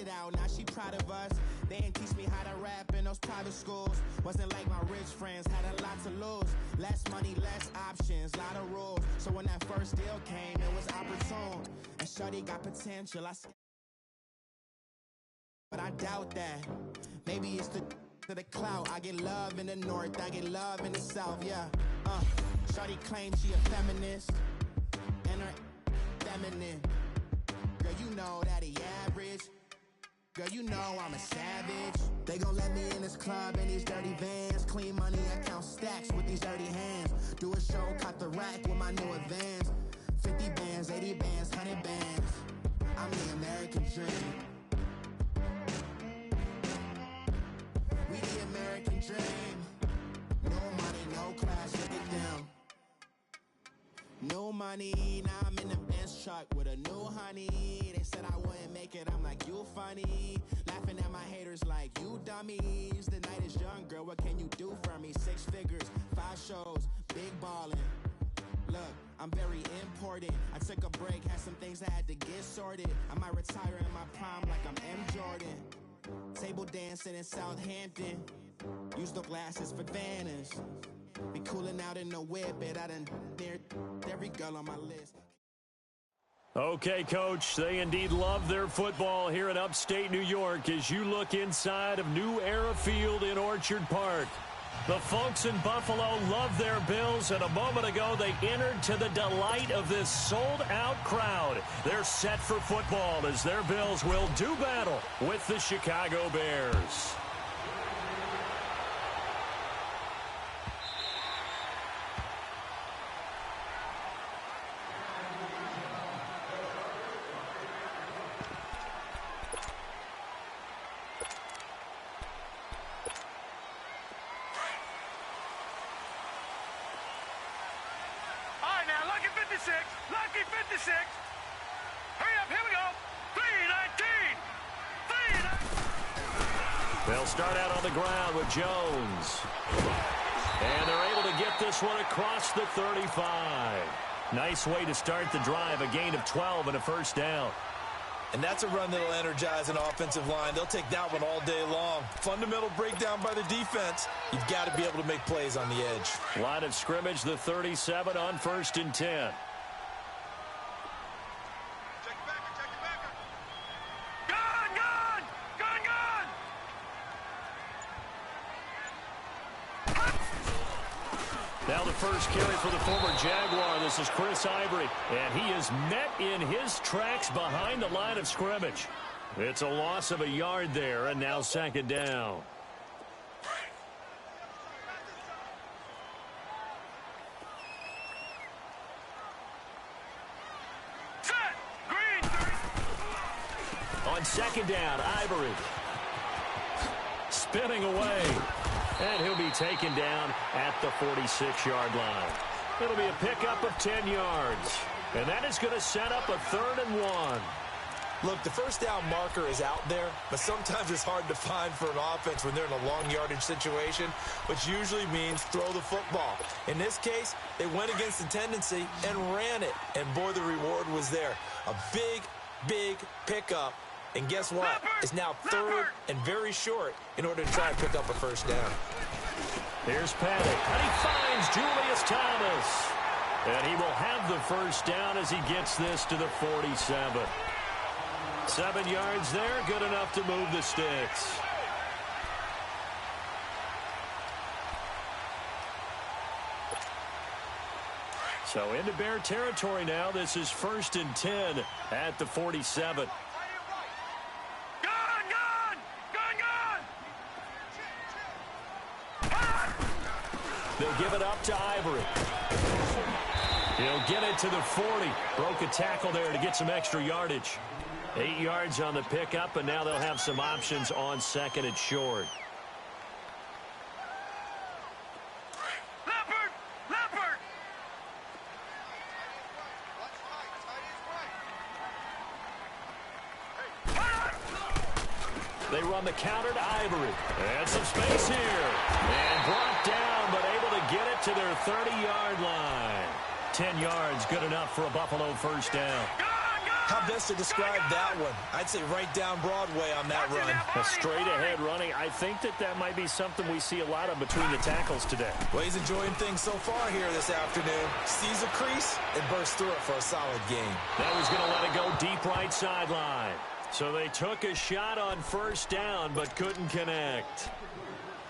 it out, now she proud of us. They ain't teach me how to rap in those private schools. Wasn't like my rich friends, had a lot to lose. Less money, less options, lot of rules. So when that first deal came, it was opportune. And shorty got potential, but I doubt that. Maybe it's the clout. I get love in the north, I get love in the south, yeah. Shorty claims she a feminist, and her feminine. Girl, you know that he average. Girl, you know I'm a savage. They gon' let me in this club in these dirty vans. Clean money, I count stacks with these dirty hands. Do a show, cut the rack with my new advance. 50 bands, 80 bands, 100 bands. I'm the American dream. We the American dream. No money, no class, look at them. No money, now I'm in the Benz truck with a new honey. They said I wouldn't make it, I'm like, you funny. Laughing at my haters like, you dummies. The night is young, girl, what can you do for me? 6 figures, 5 shows, big ballin'. Look, I'm very important. I took a break, had some things I had to get sorted. I might retire in my prime like I'm M. Jordan. Table dancing in Southampton. Use the glasses for Vanish. Be cooling out in the whip, but I done near every girl on my list. Okay, Coach, they indeed love their football here in upstate New York as you look inside of New Era Field in Orchard Park. The folks in Buffalo love their Bills, and a moment ago they entered to the delight of this sold-out crowd. They're set for football as their Bills will do battle with the Chicago Bears. Lucky 56. Hurry up, here we go. 319. They'll start out on the ground with Jones. And they're able to get this one across the 35. Nice way to start the drive, a gain of 12 and a first down. And that's a run that'll energize an offensive line. They'll take that one all day long. Fundamental breakdown by the defense. You've got to be able to make plays on the edge. Line of scrimmage, the 37 on 1st and 10. Now the first carry for the former Jaguar. This is Chris Ivory, and he is met in his tracks behind the line of scrimmage. It's a loss of a yard there, and now 2nd down. On 2nd down, Ivory. Spinning away. And he'll be taken down at the 46-yard line. It'll be a pickup of 10 yards. And that is going to set up a 3rd and 1. Look, the first down marker is out there, but sometimes it's hard to find for an offense when they're in a long yardage situation, which usually means throw the football. In this case, they went against the tendency and ran it. And, boy, the reward was there. A big, big pickup. And guess what? It's now 3rd and very short in order to try and pick up a first down. Here's Paddock, and he finds Julius Thomas. And he will have the first down as he gets this to the 47. 7 yards there, good enough to move the sticks. So into Bear territory now. This is 1st and 10 at the 47. They'll give it up to Ivory. He'll get it to the 40. Broke a tackle there to get some extra yardage. 8 yards on the pickup, and now they'll have some options on 2nd and short. Leopard! They run the counter to Ivory. And some space here. And brought down, but able to get it to their 30-yard line. 10 yards, good enough for a Buffalo first down. Go! How best to describe that one? I'd say right down Broadway on that run. A straight-ahead running. I think that might be something we see a lot of between the tackles today. Well, he's enjoying things so far here this afternoon. Sees a crease and bursts through it for a solid gain. Now he's going to let it go deep right sideline. So they took a shot on first down but couldn't connect.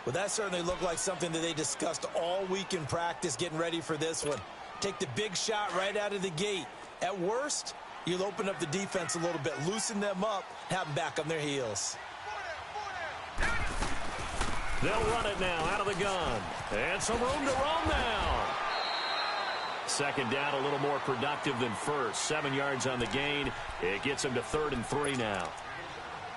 Well, that certainly looked like something that they discussed all week in practice getting ready for this one. Take the big shot right out of the gate. At worst, you'll open up the defense a little bit, loosen them up, have them back on their heels. They'll run it now out of the gun. And some room to roam now. Second down a little more productive than first. 7 yards on the gain. It gets them to 3rd and 3 now.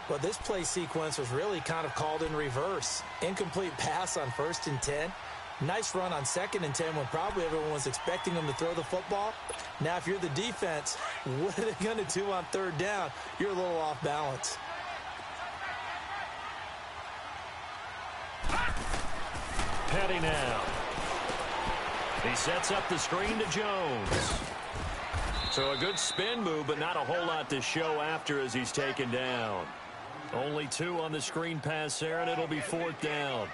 Well, this play sequence was really kind of called in reverse. Incomplete pass on 1st and 10. Nice run on 2nd and 10 when probably everyone was expecting them to throw the football. Now, if you're the defense, what are they going to do on 3rd down? You're a little off balance. Petty now. He sets up the screen to Jones. So a good spin move, but not a whole lot to show after as he's taken down. Only 2 on the screen pass there, and it'll be 4th down.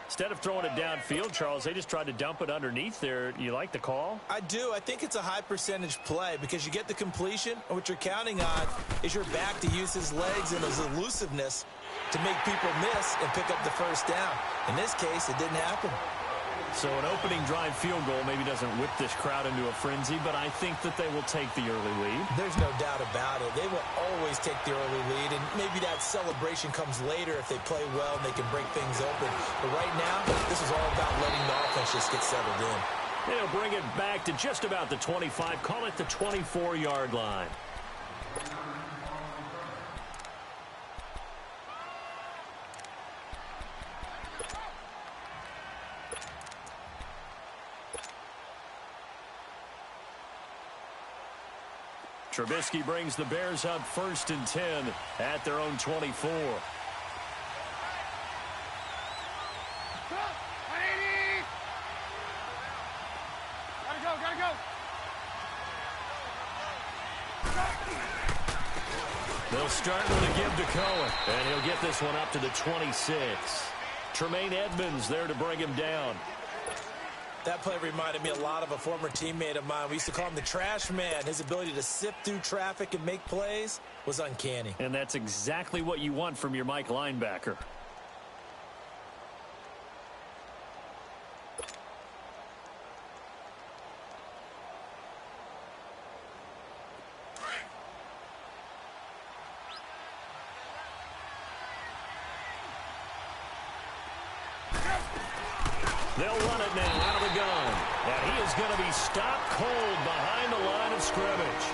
Instead of throwing it downfield, Charles, they just tried to dump it underneath there. You like the call? I do. I think it's a high percentage play because you get the completion, and what you're counting on is your back to use his legs and his elusiveness to make people miss and pick up the first down. In this case, it didn't happen. So an opening drive field goal maybe doesn't whip this crowd into a frenzy, but I think that they will take the early lead. There's no doubt about it. They will always take the early lead, and maybe that celebration comes later if they play well and they can break things open. But right now, this is all about letting the offense just get settled in. They'll bring it back to just about the 25, call it the 24-yard line. Trubisky brings the Bears up 1st and 10 at their own 24. Gotta go. They'll start with a give to Cohen, and he'll get this one up to the 26. Tremaine Edmonds there to bring him down. That play reminded me a lot of a former teammate of mine. We used to call him the trash man. His ability to sift through traffic and make plays was uncanny. And that's exactly what you want from your Mike linebacker. They'll run it now out of the gun. And he is going to be stopped cold behind the line of scrimmage.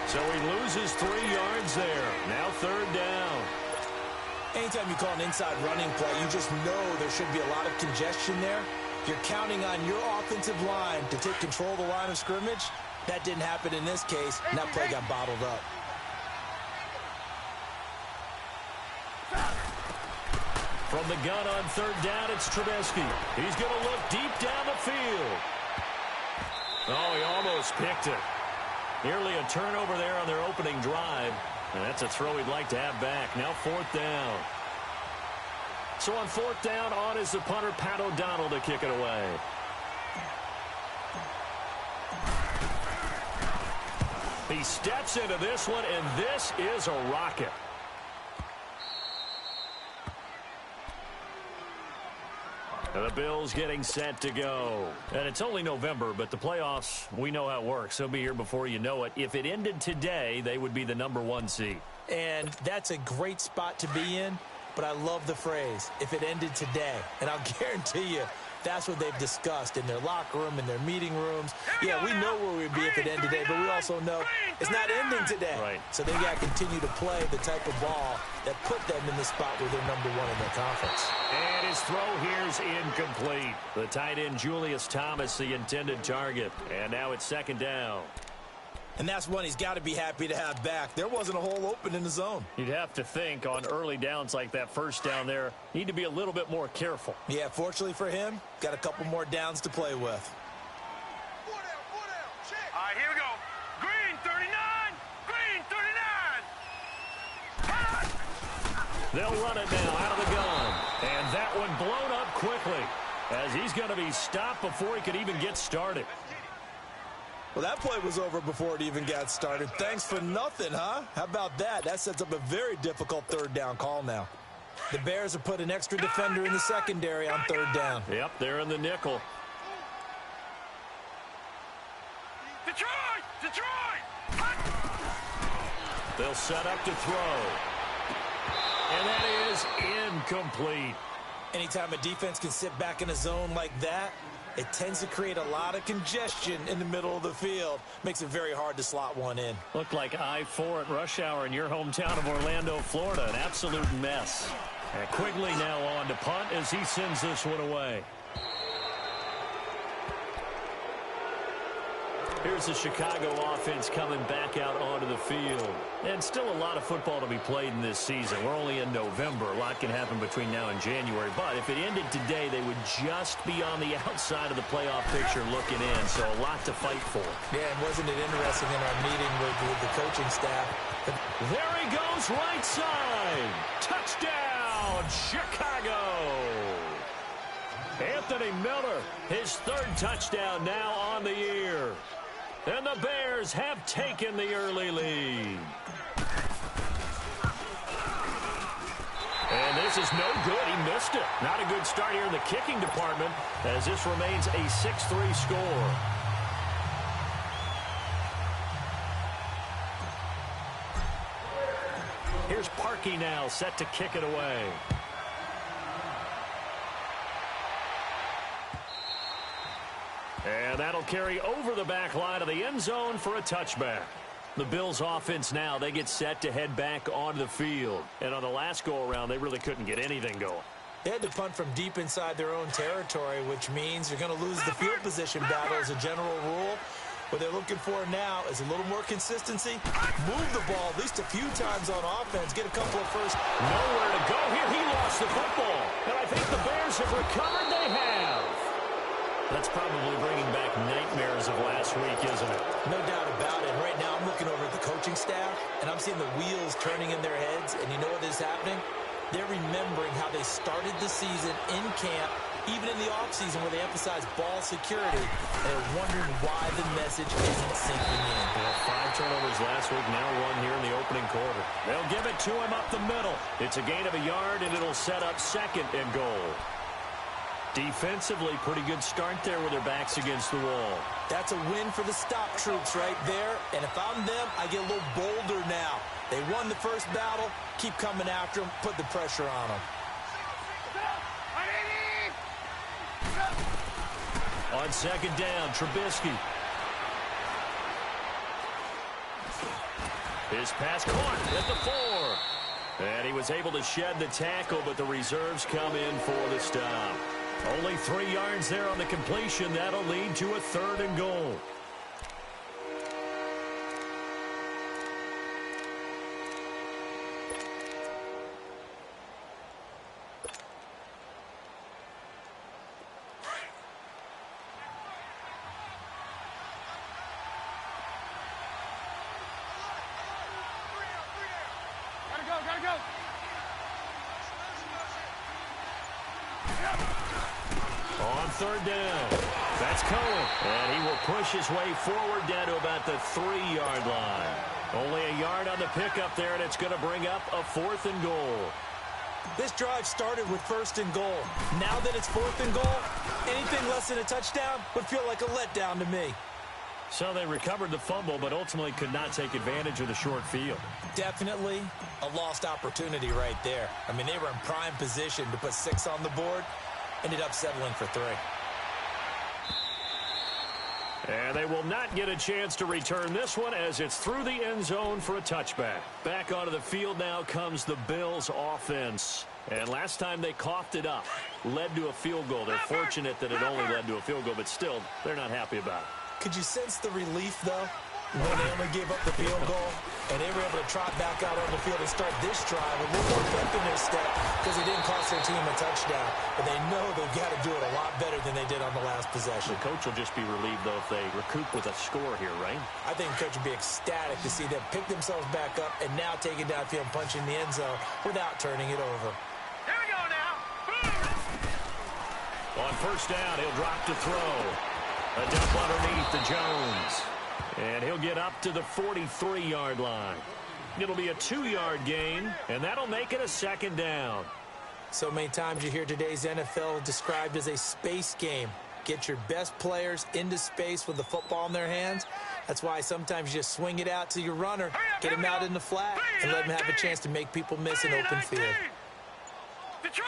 So he loses 3 yards there. Now 3rd down. Anytime you call an inside running play, you just know there should be a lot of congestion there. You're counting on your offensive line to take control of the line of scrimmage. That didn't happen in this case, and that play got bottled up. From the gun on 3rd down, it's Trubisky. He's going to look deep down the field. Oh, he almost picked it. Nearly a turnover there on their opening drive. And that's a throw he'd like to have back. Now 4th down. So on 4th down, on is the punter, Pat O'Donnell, to kick it away. He steps into this one, and this is a rocket. And the Bills getting set to go. And it's only November, but the playoffs, we know how it works. They'll be here before you know it. If it ended today, they would be the #1 seed. And that's a great spot to be in, but I love the phrase, if it ended today. And I'll guarantee you, that's what they've discussed in their locker room, in their meeting rooms. Yeah, we know where we'd be if it ended today, but we also know it's not ending today. Right. So they got to continue to play the type of ball that put them in the spot where they're #1 in their conference. And his throw here's incomplete. The tight end, Julius Thomas, the intended target. And now it's 2nd down. And that's one he's got to be happy to have back. There wasn't a hole open in the zone. You'd have to think on early downs like that 1st down there, need to be a little bit more careful. Yeah, fortunately for him, got a couple more downs to play with. 4 down, check. All right, here we go. Green 39, green 39. They'll run it now out of the gun. And that one blown up quickly as he's going to be stopped before he could even get started. Well, that play was over before it even got started. Thanks for nothing, huh? How about that? That sets up a very difficult third down call now. The Bears have put an extra defender in the secondary on third down. Yep, they're in the nickel. Detroit! Detroit! They'll set up to throw. And that is incomplete. Anytime a defense can sit back in a zone like that, it tends to create a lot of congestion in the middle of the field. Makes it very hard to slot one in. Looked like I-4 at rush hour in your hometown of Orlando, Florida. An absolute mess. And Quigley now on to punt as he sends this one away. Here's the Chicago offense coming back out onto the field. And still a lot of football to be played in this season. We're only in November. A lot can happen between now and January. But if it ended today, they would just be on the outside of the playoff picture looking in. So a lot to fight for. Yeah, and wasn't it interesting in our meeting with the coaching staff? There he goes, right side. Touchdown, Chicago. Anthony Miller, his third touchdown now on the year. And the Bears have taken the early lead. And this is no good. He missed it. Not a good start here in the kicking department as this remains a 6-3 score. Here's Parkey now set to kick it away. And that'll carry over the back line of the end zone for a touchback. The Bills offense now, they get set to head back onto the field. And on the last go-around, they really couldn't get anything going. They had to punt from deep inside their own territory, which means you're going to lose the field position battle as a general rule. What they're looking for now is a little more consistency. Move the ball at least a few times on offense. Get a couple of first. Nowhere to go here. He lost the football. And I think the Bears have recovered. They have. That's probably bringing back nightmares of last week, isn't it? No doubt about it. Right now I'm looking over at the coaching staff, and I'm seeing the wheels turning in their heads. And you know what is happening? They're remembering how they started the season in camp, even in the offseason where they emphasized ball security. And they're wondering why the message isn't sinking in. Well, 5 turnovers last week, now 1 here in the opening quarter. They'll give it to him up the middle. It's a gain of a yard, and it'll set up 2nd and goal. Defensively, pretty good start there with their backs against the wall. That's a win for the stop troops right there. And if I'm them, I get a little bolder now. They won the first battle. Keep coming after them. Put the pressure on them. On 2nd down, Trubisky. His pass caught at the 4. And he was able to shed the tackle, but the reserves come in for the stop. Only 3 yards there on the completion. That'll lead to a 3rd and goal. Gotta go. On 3rd down, that's Cohen. And he will push his way forward down to about the 3-yard line. Only a yard on the pickup there, and it's going to bring up a 4th and goal. This drive started with 1st and goal. Now that it's 4th and goal, anything less than a touchdown would feel like a letdown to me. So they recovered the fumble, but ultimately could not take advantage of the short field. Definitely a lost opportunity right there. I mean, they were in prime position to put 6 on the board. Ended up settling for 3. And they will not get a chance to return this one as it's through the end zone for a touchback. Back onto the field now comes the Bills offense. And last time they coughed it up, led to a field goal. They're fortunate that it only led to a field goal, but still, they're not happy about it. Could you sense the relief, though, when they only gave up the field goal? and they were able to trot back out on the field and start this drive with a little more pep in their step because they didn't cost their team a touchdown. But they know they've got to do it a lot better than they did on the last possession. The coach will just be relieved, though, if they recoup with a score here, right? I think the coach would be ecstatic to see them pick themselves back up and now take it downfield and punch in the end zone without turning it over. Here we go now. On first down, he'll drop to throw. A dump underneath to Jones. And he'll get up to the 43-yard line. It'll be a 2-yard gain, and that'll make it a second down. So many times you hear today's NFL described as a space game. Get your best players into space with the football in their hands. That's why sometimes you just swing it out to your runner, get him out in the flat, and let him have a chance to make people miss an open field. Detroit!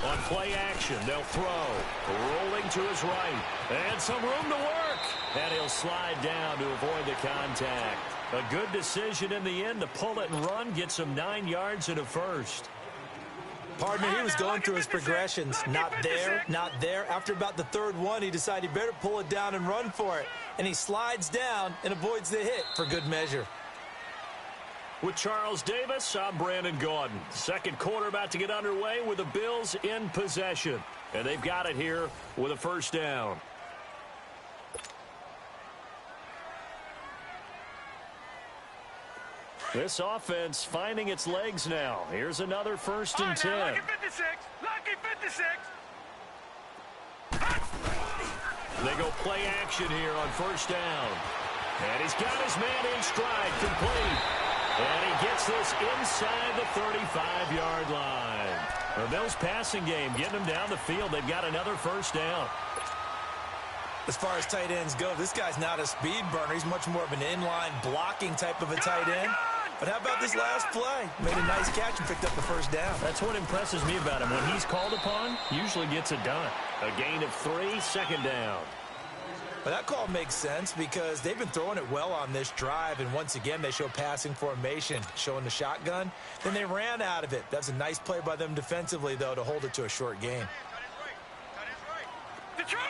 On play action, they'll throw. Rolling to his right. And some room to work. And he'll slide down to avoid the contact. A good decision in the end to pull it and run. Gets him 9 yards and a first. Partner, he was going through his progressions. Not there, not there. After about the third one, he decided he better pull it down and run for it. And he slides down and avoids the hit for good measure. With Charles Davis, I'm Brandon Gaudin. Second quarter about to get underway with the Bills in possession. And they've got it here with a first down. This offense finding its legs now. Here's another 1st and 10. Lucky 56. Lucky 56. They go play action here on first down. And he's got his man in stride, complete. And he gets this inside the 35-yard line. The Bills passing game getting them down the field. They've got another first down. As far as tight ends go, this guy's not a speed burner. He's much more of an inline blocking type of a tight end. But how about this last play? Made a nice catch and picked up the first down. That's what impresses me about him. When he's called upon, usually gets it done. A gain of 3, second down. But that call makes sense because they've been throwing it well on this drive, and once again they show passing formation, showing the shotgun. Then they ran out of it. That's a nice play by them defensively, though, to hold it to a short gain. Detroit!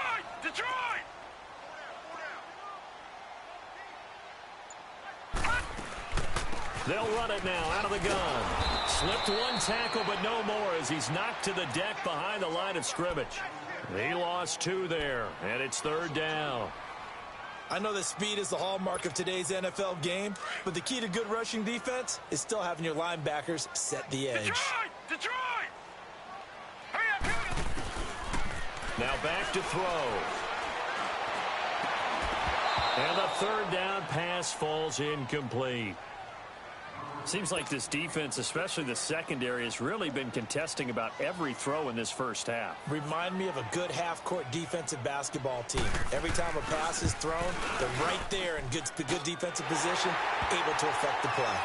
They'll run it now out of the gun. Slipped one tackle, but no more as he's knocked to the deck behind the line of scrimmage. He lost 2 there, and it's third down. I know that speed is the hallmark of today's NFL game, but the key to good rushing defense is still having your linebackers set the edge. Detroit! Hurry up! Now back to throw. And the third down pass falls incomplete. Seems like this defense, especially the secondary, has really been contesting about every throw in this first half. Remind me of a good half-court defensive basketball team. Every time a pass is thrown, they're right there in good defensive position, able to affect the play.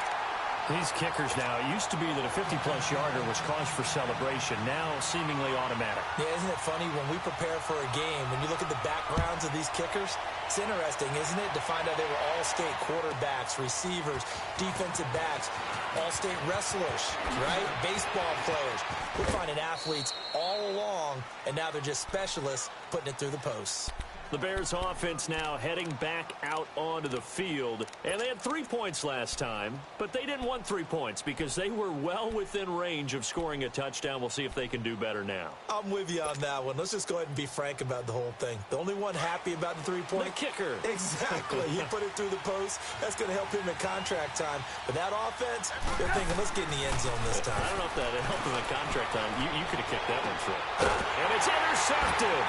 These kickers now, it used to be that a 50-plus yarder was cause for celebration, now seemingly automatic. Yeah, isn't it funny when we prepare for a game, when you look at the backgrounds of these kickers, it's interesting, isn't it, to find out they were all-state quarterbacks, receivers, defensive backs, all-state wrestlers, right? Baseball players. We're finding athletes all along, and now they're just specialists putting it through the posts. The Bears offense now heading back out onto the field. And they had 3 points last time, but they didn't want 3 points because they were well within range of scoring a touchdown. We'll see if they can do better now. I'm with you on that one. Let's just go ahead and be frank about the whole thing. The only one happy about the 3-point? The kicker. Exactly. He put it through the post. That's going to help him in contract time. But that offense, they're thinking, let's get in the end zone this time. I don't know if that helped him in contract time. You could have kicked that one through. And it's intercepted.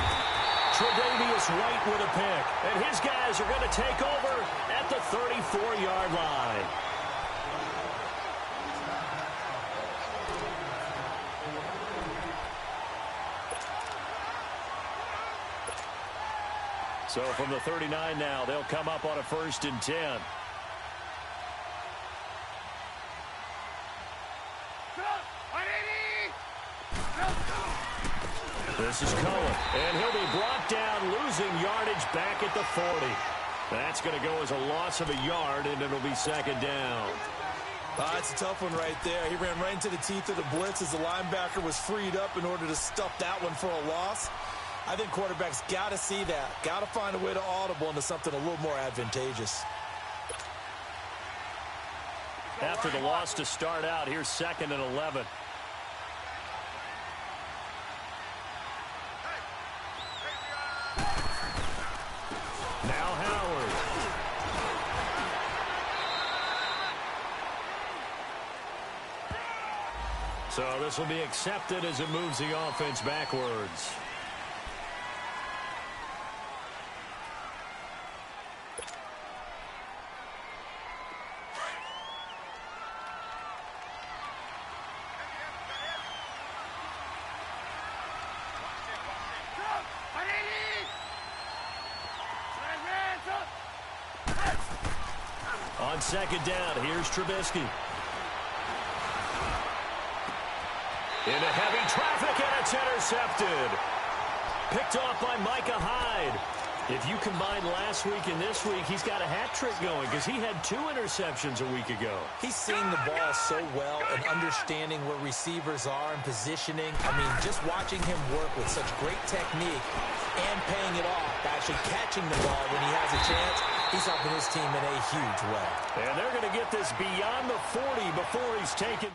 Tre'Davious White with a pick. And his guys are going to take over at the 34-yard line. So from the 39 now, they'll come up on a 1st and 10. This is Cohen, and he'll be brought down, losing yardage back at the 40. That's going to go as a loss of a yard, and it'll be second down. It's a tough one right there. He ran right into the teeth of the blitz as the linebacker was freed up in order to stuff that one for a loss. I think quarterbacks got to see that, got to find a way to audible into something a little more advantageous. after the loss to start out. Here's 2nd and 11. Now Howard. So this will be accepted as it moves the offense backwards. On 2nd down, here's Trubisky. Into heavy traffic, and it's intercepted. Picked off by Micah Hyde. If you combine last week and this week, he's got a hat trick going because he had 2 interceptions a week ago. He's seeing the ball so well and understanding where receivers are and positioning. I mean, just watching him work with such great technique and paying it off, actually catching the ball when he has a chance, he's helping his team in a huge way. And they're going to get this beyond the 40 before he's taken.